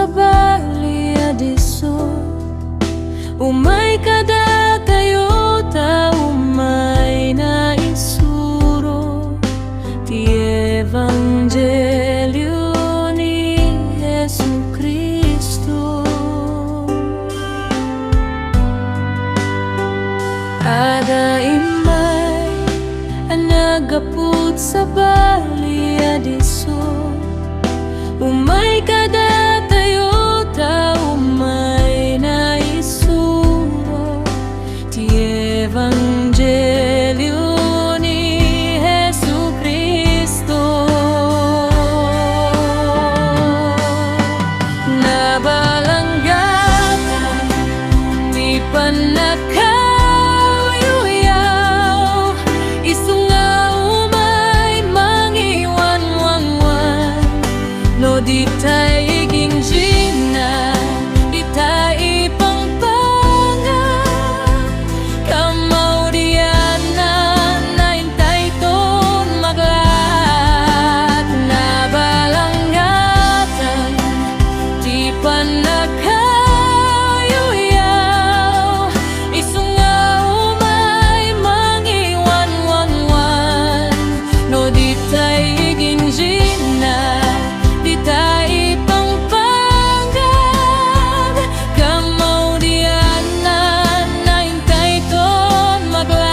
sa balia diso. Umay kada tayo ta umay na isuro ti Evangelyo ni Jesucristo. Ada imay nagaput sa balia diso. Umay kada tayo ta umay na isuro ti Evangelyo ni Jesucristo. Nabalanggatan ni panakaw yuyaw, isunga umay mangiwan-wangwan. No di tayo ginggina, di tayo pangpangan. Kamaw diyan na intay ton maglat. Nabalanggatan di panakayuyaw, isunga umay mangiwan-wanwan. No di tayo ginggina, di tayo pangpangan. Kamaw diyan na intay ton maglat.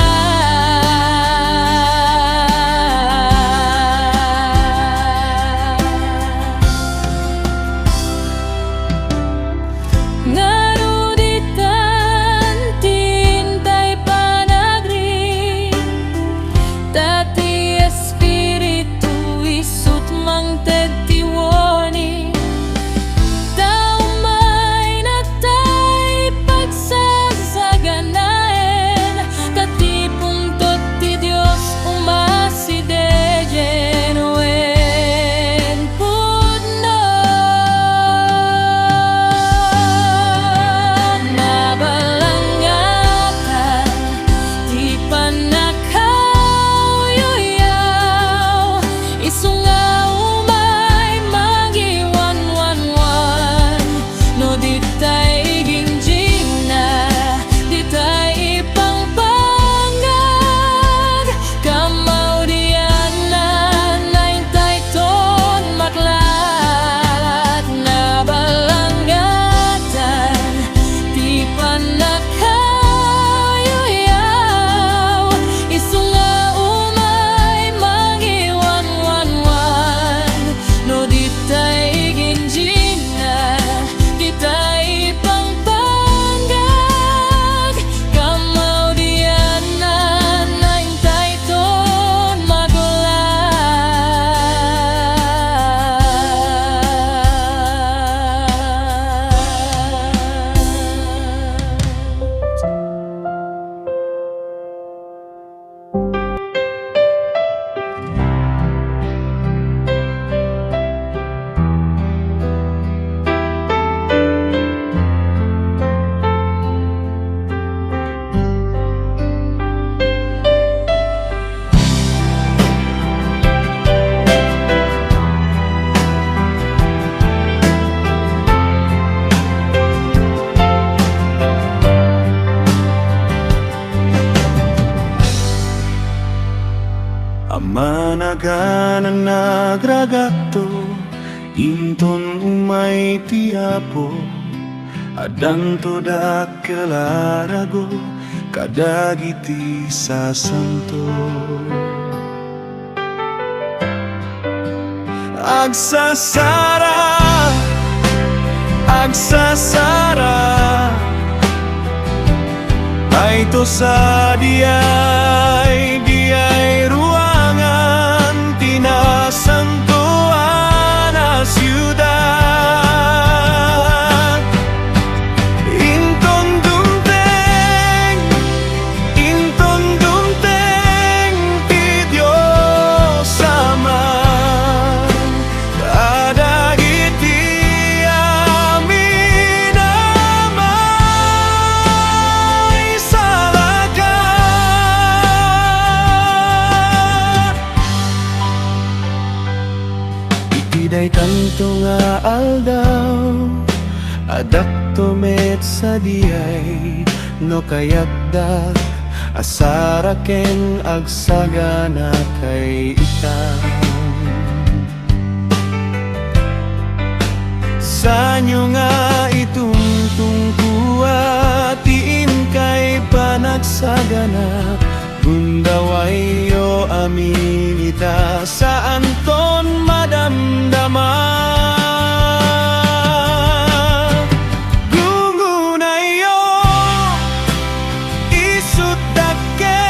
Ngano ditan tintay panagri, tati espiritu isut mang tetiwoni. Taumay na tay pagsasaganain, tati puntot ti Dios umasidejen wen pudno. Nabalanggatan di panakayuyaw, isunga umay mangiwan-wanwan. No di tayo ginggina, di tayo pangpangan. Kamaw diyan na intay ton maglat. Nabalanggatan di panakayuyaw, isunga umay mangiwan-wanwan. No di tayo ginggina, di tayo pangpangan. Kamaw diyan na intay ton Amanaganan nagragato, inton umay tiapo. Adanto dakelarago, kadagiti sa santo. Agsasara, agsasara, ay to sa diay ruangan tinasantuan na siyudad. Inton dunteng ti Dios Ama, kadagiti amin amay salagan. Adak tumet sa diay no kayakdak asara ken agsagana kay ikang sanyo nga itungtung kuwatiin kay panagsagana gundaway yo aminita sa anton madamdama gungunayo isutake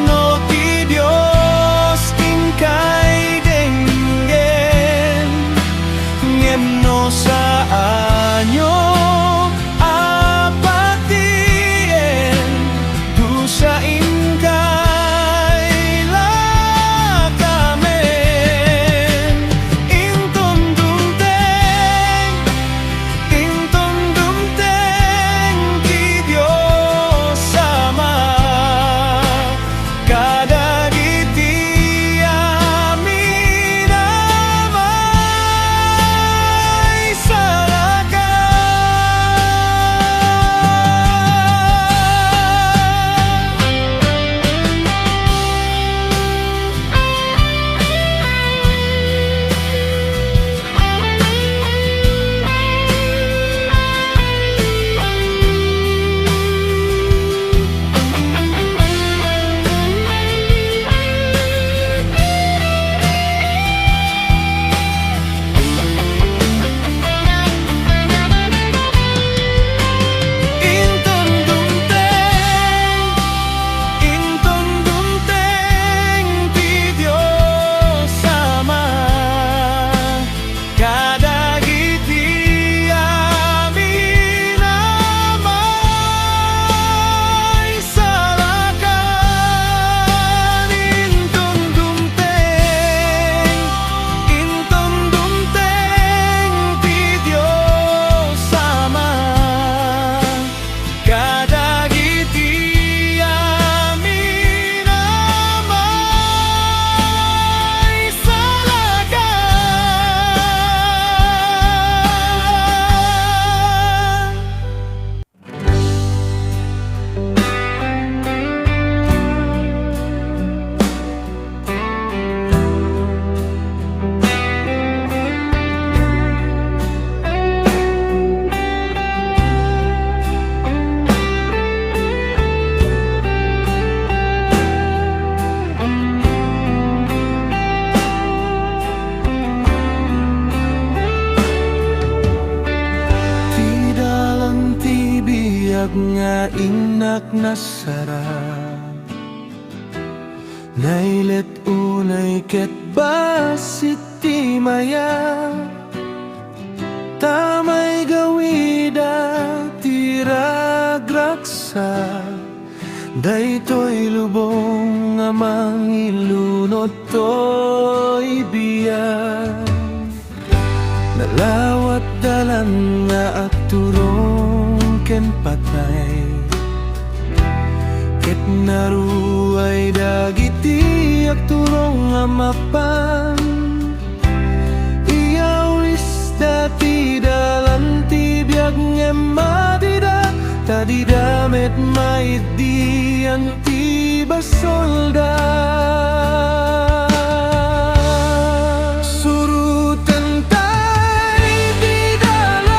no ti Dios ingkay denggen ngemno sa anyo apatien dusa ingkay lakamen inton dumteng ti Dios sama kadagiti aminamay salaka inton dumteng ti Dios sama kadagiti aminamay salakan inton dumteng ti Dios sama kadagiti aminamay salakan. Ti dalang ti biyag nga inak nasarap nailet unay ket basit ti maya tamay gawida ti ragraksa daytoy lubong nga mangilunod toy biyag nalawat dalan nga agturong ken patay ket naruay dagiti agturong nga mapan iyawis dati dalan ti biag ngem madida tadi damet maidi anti basolda surutan tay di dalan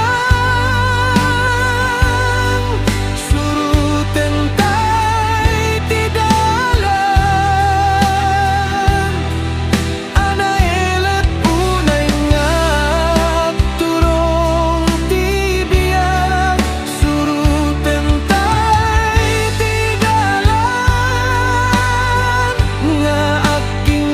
surutan tay di dalan anailet unay nga turong ti biag surutan tay di dalan nga aking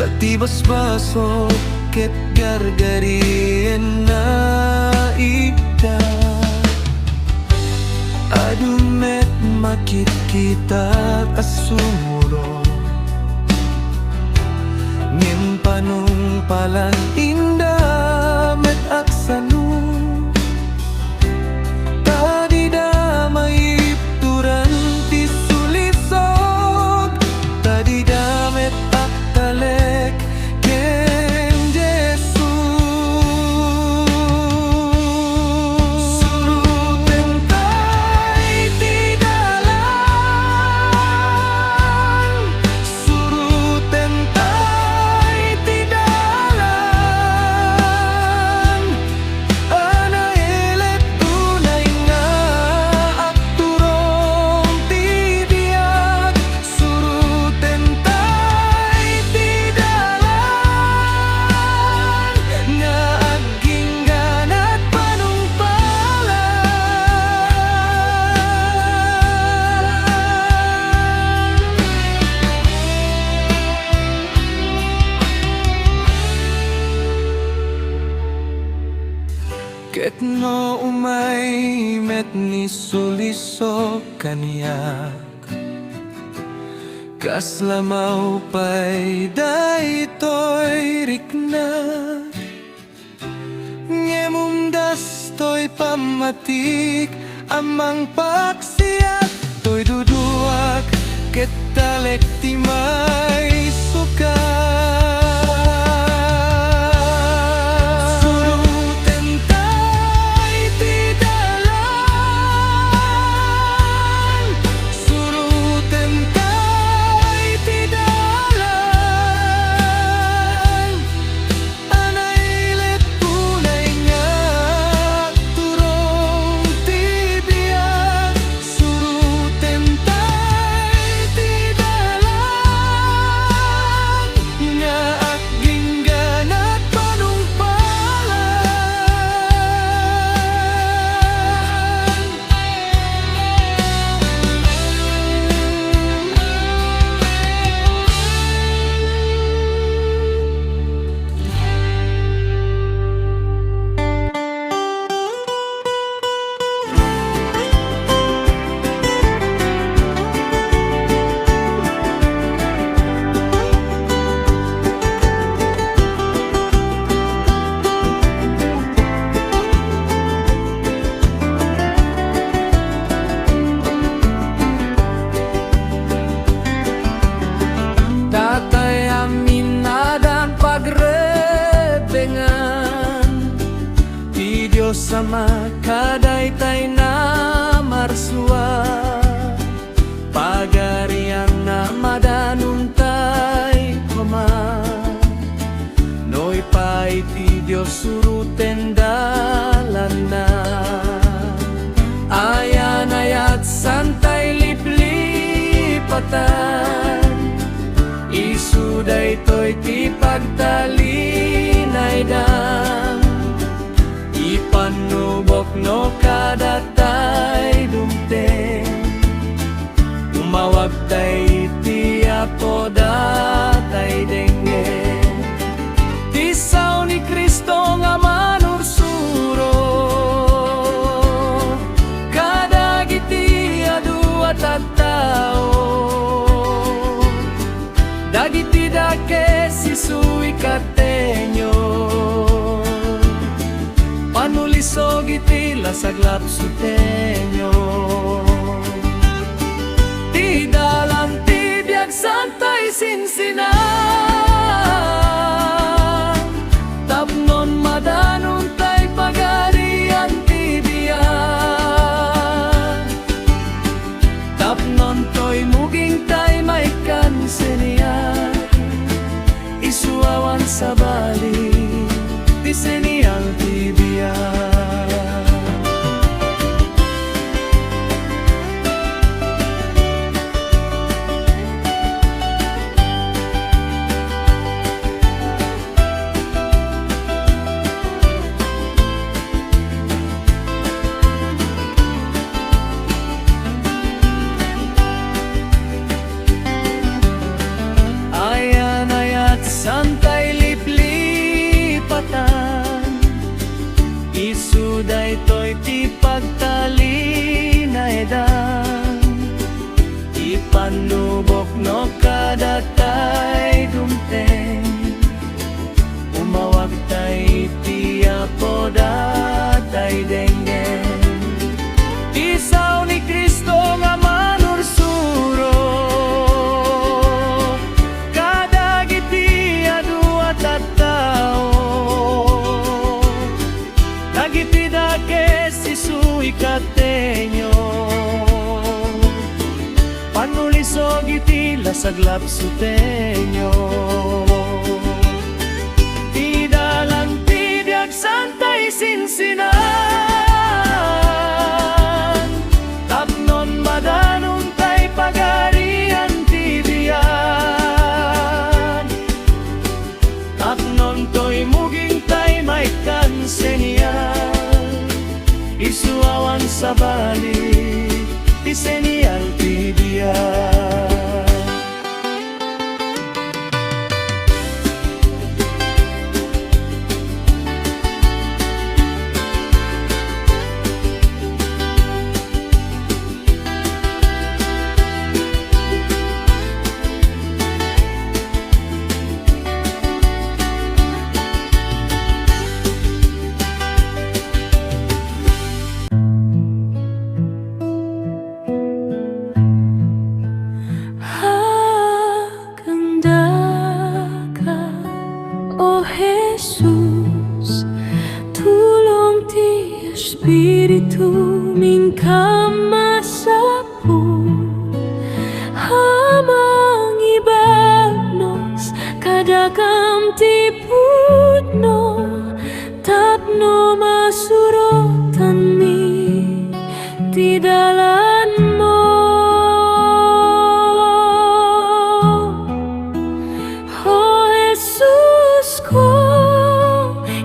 Tatibas-baso ket gargarien na ida Adumet makikita asumuro Ngin panung palan indah met aksanu Tadi damay turan ti sulisog Tadi damet aktalek ken Jesus Suruten tay ti dalan Suruten tay ti dalan Ana elet tunay nga akturong ti biyak Suruten tay ti dalan Nga aginggan at Ket no umay met ni suliso kaniyak Kaslamaw pa'y daytoy rikna Ngemumdas to'y pamatik Amang paksiat to'y duduak Ket talek ti may suka Suruten tay ti dalan Suruten tay ti dalan Ana ilet tunay nga turong ti biyak Suruten tay ti dalan Nga aginggan at Tatay amin nadan pagrebengan Ti Diyos sama kadaytay na marsua Pagarian na madanuntay koma Noy pa'y ti Diyos suruten dalan na Ayan ayat santay liplipatan Isuday to'y ti pagtalinay dam Ipanubok no kadatay dumteng Umawag tay ti apo datay dengen Tisaw ni Kristo nga manursuro Kadagiti adu at tao Dagiti dake sisui katenyo Panulisog iti lasaglap sutenyo Ti dalan ti biag santay sinsinan Tapnon madanon tay pagarian ti biag Tapnon to'y muging tay may kansenian Isuawan sa bali Ti seniyang ti biag Ayan ayat sa pagtali na edan, ipanubok no kadatay dumteng, umawag tay tiya po datay denggen. Isaw ni Kristo nga manursuro, kadagiti adu at tao, nagitida ke sisuy katenyo, panulisog iti lasaglap sutenyo. Tidalang tidiag santay sinsinan, tapnon madanong tay pagarian tibiyan, tapnon to'y muging tay may kansenial, isuawan sa balik ti senial tibiyan. Jesus, tulong ti Espiritu mingkam masapu, hamang ibagnos kadakam ti putno, tapno masurotan mi ti dalan mo.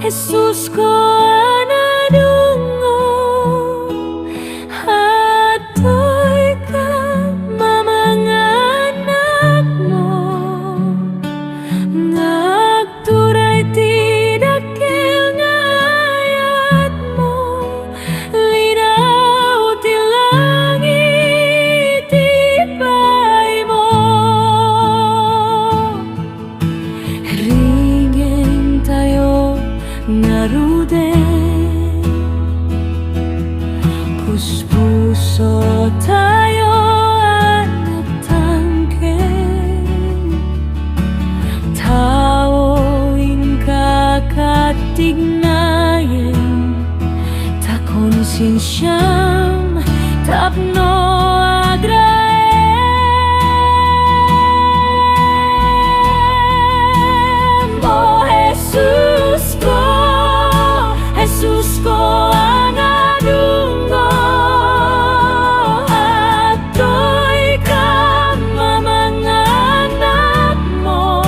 Jesus ko anadungo, hatoy ka mamanganak mo, nagturay ti dakil nga ayat mo, linaw ti langit ibay mo. Ringin tayo naruden, puspuso tayo anak tangken, tao ingka katignayen, ta konsensyam tapno agraen. Oh Jesus ko, Jesus ko anadungo, atoy ka mamanganak mo,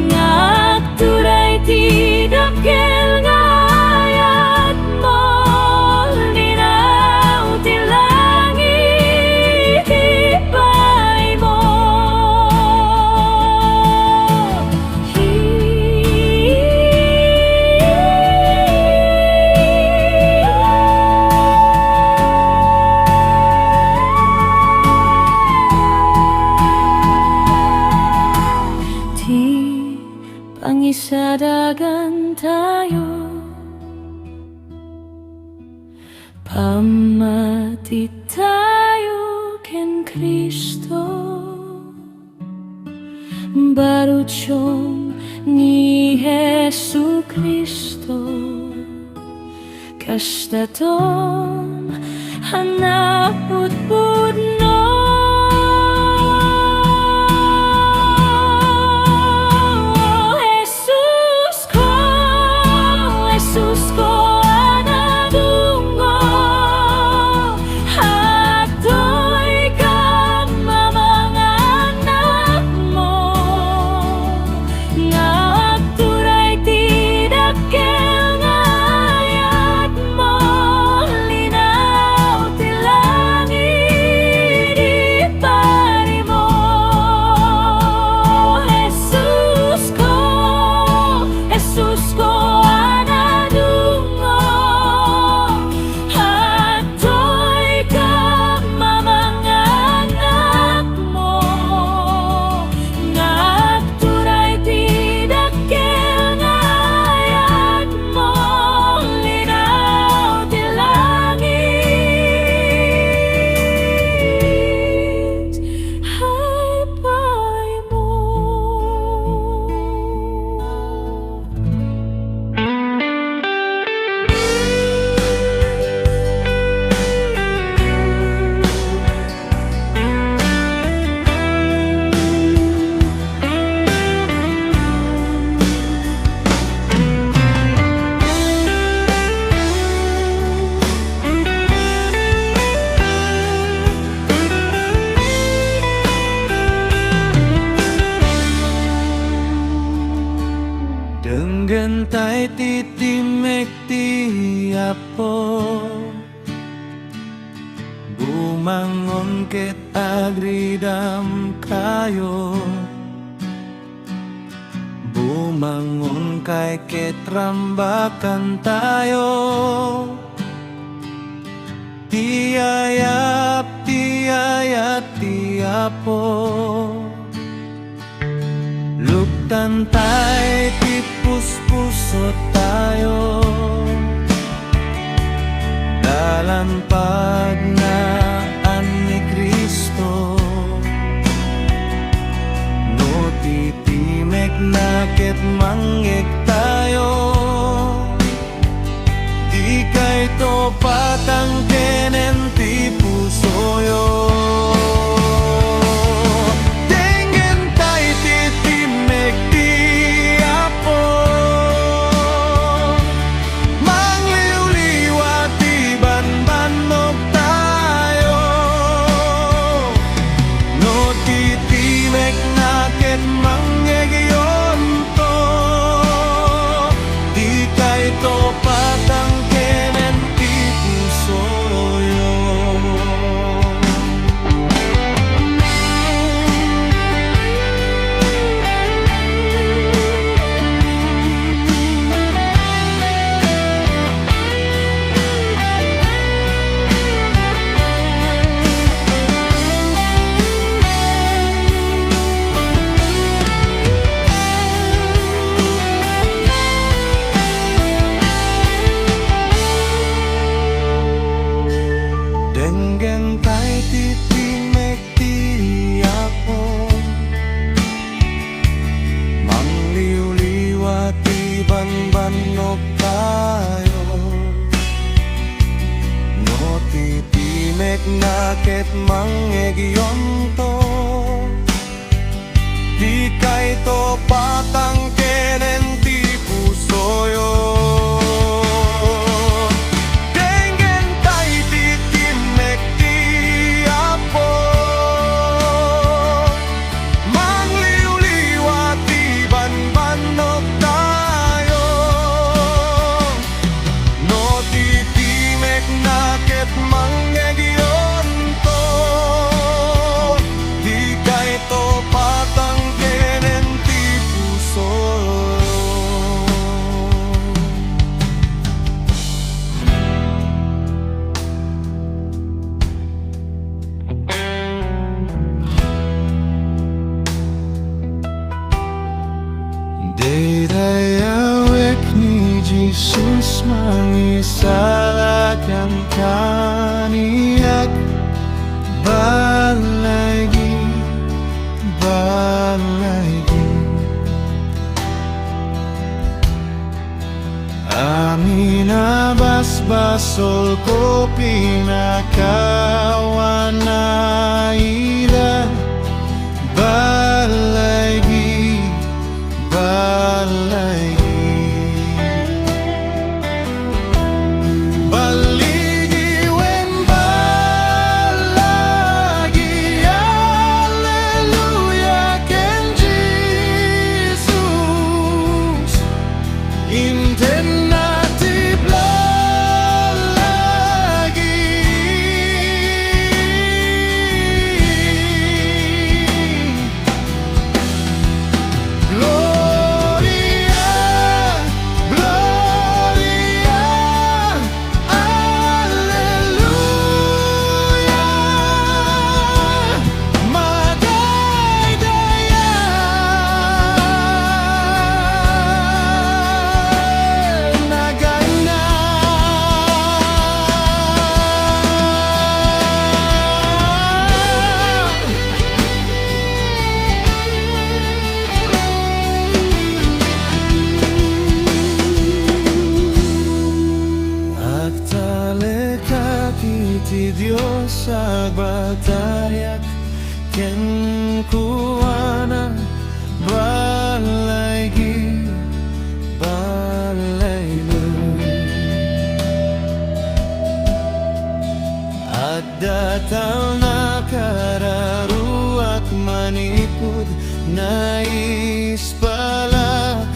ngagturay ti dakil nga ayat mo, linaw ti langit ibay mo. Pangisadagan tayo, pamati tayo ken Kristo, baruchong ni Jesu Kristo, kastatom hanaput budno. Jesus ko anadungo, hatoy ka mamanganak mo, ngagturay ti dakil nga ayat mo, linaw ti langit Denggentay titimek ti Apo, bumangon ket agridam kayo, bumangon kay ket rambakan tayo. Tiayap, tiayat, tiapo, luktan tay tipus-pusot tayo, dalan pagnaan ni Kristo. No titimek na ket mangeg tayo, di kay to patang kenen ti pusoyo. Denggentay titimek ti Apo, mangliw-liwat ti banbannog tayo. No titimek na ket mangeg yonto, di kay to patang kenen ti pusoyo. Denggentay titimek ti Apo, mangliw-liwat ti banbannog tayo. No titimek na ket mangeg yonto, di kay to patang kenen ti pusoyo. Denggentay titimek ti Apo, mangliw-liwat ti banbannog tayo. No titimek na ket mangeg yonto, di kay to patang kenen ti pusoyo. Dayawek ni Jesus mangisalakan kaniyak, balaygi, balaygi. Amin abas-basol ko pinakawan na ira, balaygi, balaygi. Baligi wen balagi, hallelujah ken Jesus. Intenati balagi, Gloria, Gloria, Alleluia, Magdaydayan nagana. Agtalekak iti Dios agbatayak, ken kuana balaygi, balaylu. Agdatal na kararuak manipud, nais palak,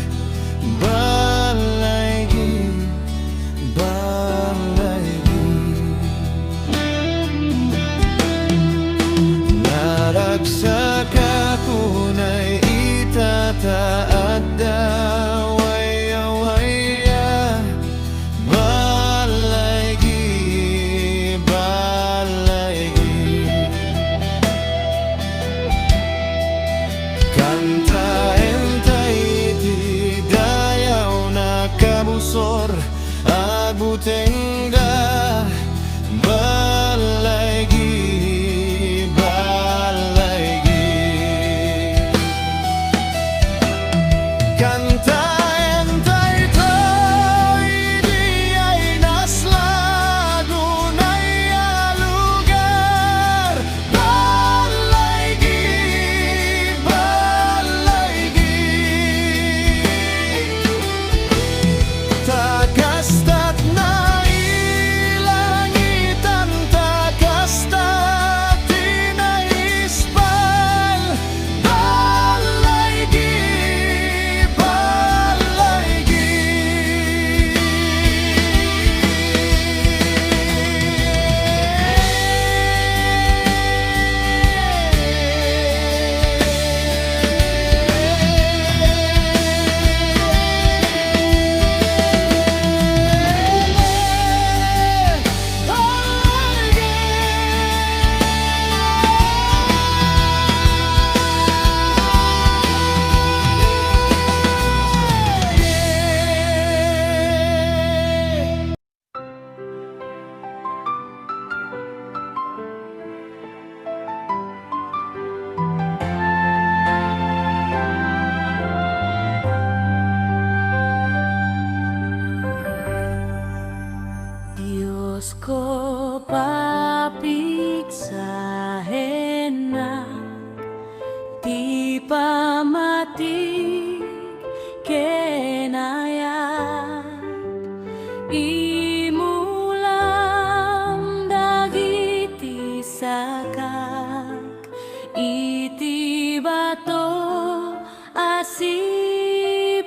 si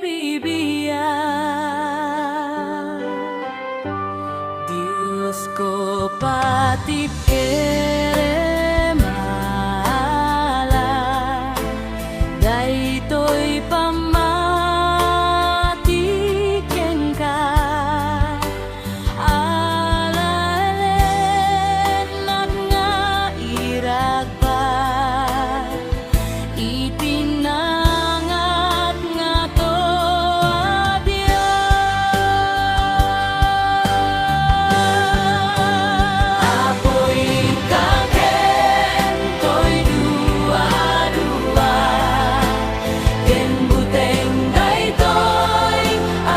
bibiyang Diyos ko pati kere mahala daytoy pamatiken ka alalen nga irag pa itinangat nga to apoy kaken toy dua-dua ken buteng daytoy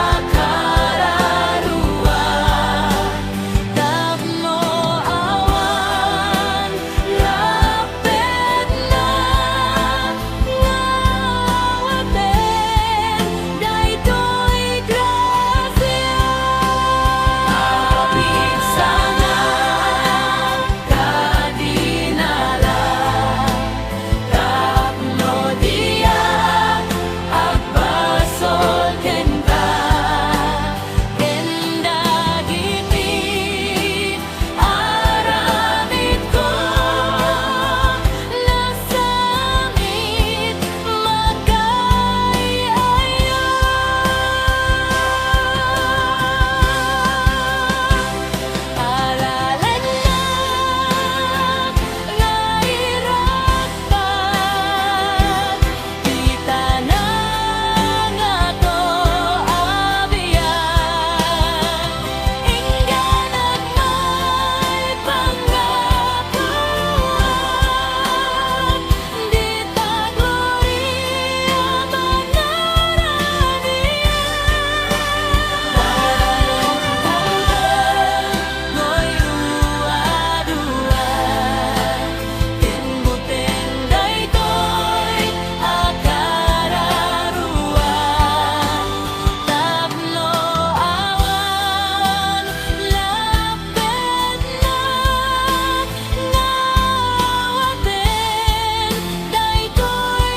akararua tapno awan lapet na ngawaten daytoy grasya abig sangat kadinala tapno dia agbasol ken ka ken dagiti aramid ko nasamit magkayayo alalan nga irakpan kita na nga to abiyan ingganat may panggapuan di tagloria Ngoy dua-dua ken buteng daytoy akararua tapno awan lapet na ngawaten daytoy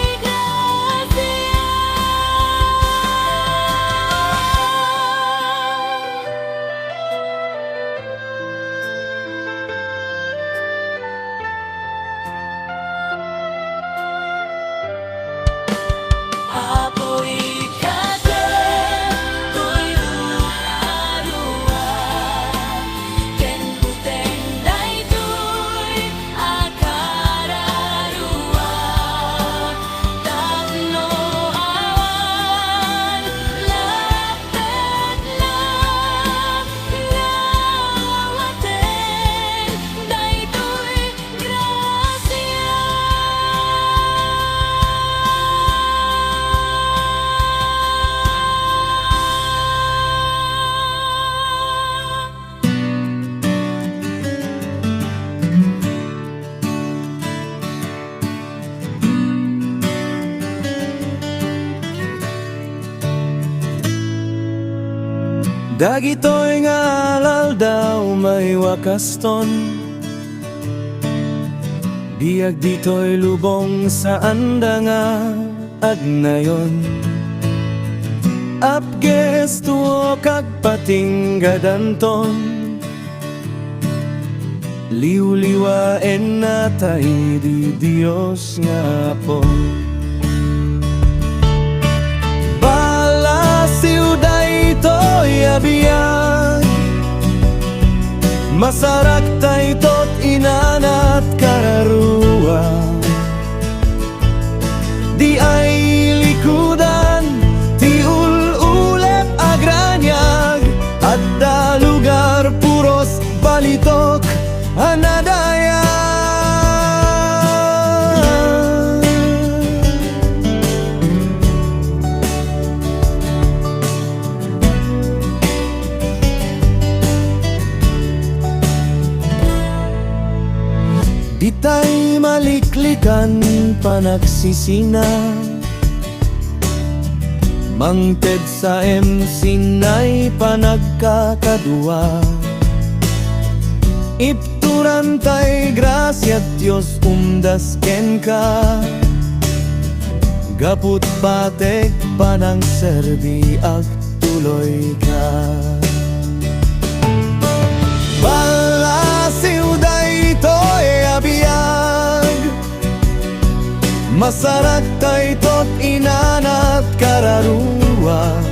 apoy kaken toy dua-dua ken buteng daytoy akararua tapno awan lapet na ngawaten daytoy Dagitoy nga alal daw may wakaston Biyag dito'y lubong sa anda nga agnayon Apges tuo kag patinggadanton Liw-liwaen natay di Dios nga po Balasiw daytoy abiyag Masarak taytot inanat kararua Di ay likudan ti ululep agranyag At da lugar puros balitok anadaya Di tay maliklikan panagsisina Mangted sa sinay panagkakadua Ipturan tay grasya Diyos umdas ken ka Gaput patek panang serbi ag tuloy ka. Balasiw daytoy abiyag, masarak daytot inanat kararua.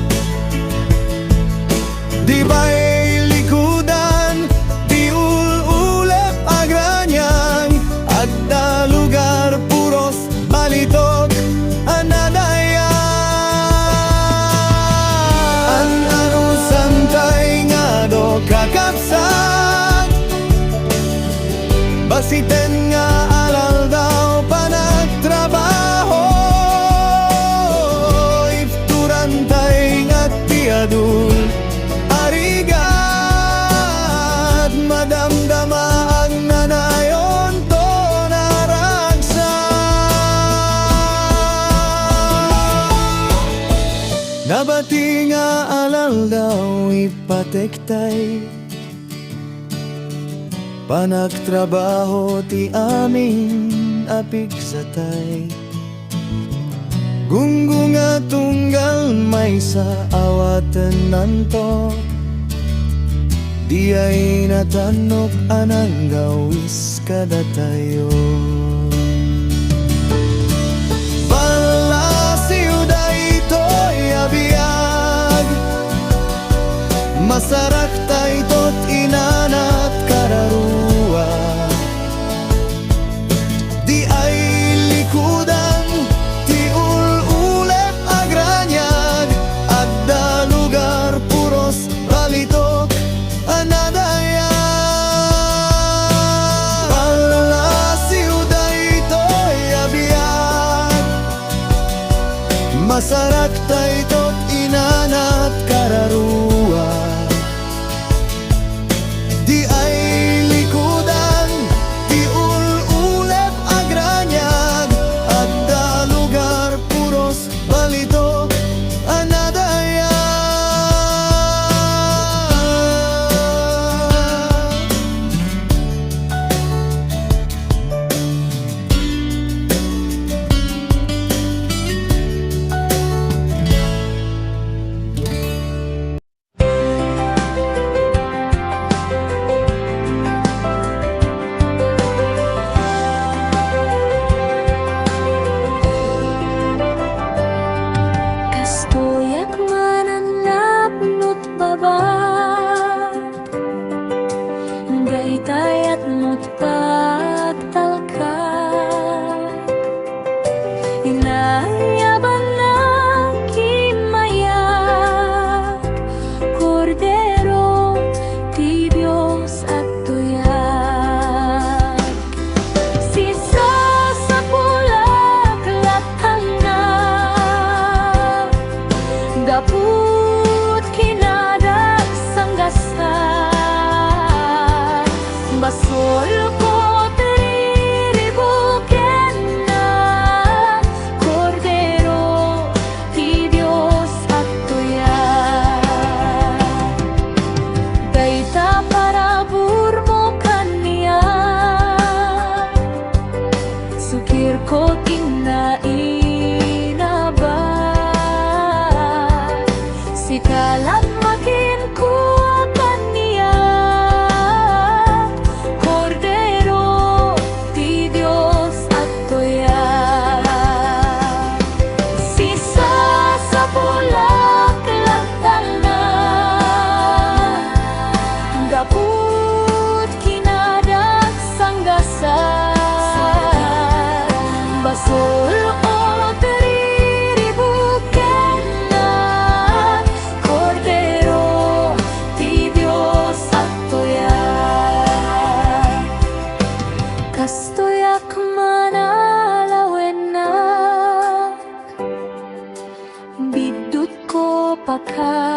Di ba'y likudan, di ululep agranyang, agda lugar puros balitok anadaya. Ang santay nga do kakapsat, basiten nga alal daw panagtrabaho. Ifturantay nga tiadul arigat, madamdama ang nanayon to naragsa. Nabati nga alal daw ipatektay, panagtrabaho ti amin apig satay. Gunggunga tunggal may sa awatan nanto, di ay natanok anang gawis kada tayo. Balasiw daytoy abiyag, masarak daytot inanat kararua. Di ay likudan, ti ululep agranyag, adda lugar puros balitok anadaya. Balasiw daytoy abiyag, masarak daytot inanat kararua. Di ay likudan, di ululep agranyag, adda lugar puros balitok anadaya. Kastoyak mananapnot baba, gaytayat mo't pagtalkad. Inayaban na kimayak, kordero ti Diyos at tuyag. Sisa sa pulaklak hanap, daput kinadak sanggasan. Basol ko tiriribuken na, kordero ti Diyos at tuyag. Dayta parabur mo kaniya, sukir ko tinainabay. Sikalat makin ko kaniya, kordero ti Diyos at tuyag. Sisa sa pulaklak tanan, daput kinadak sanggasan. Basol o tiriribuken na, kordero ti Diyos at tuyag. Kastoyak manalawen na, bidut ko pagka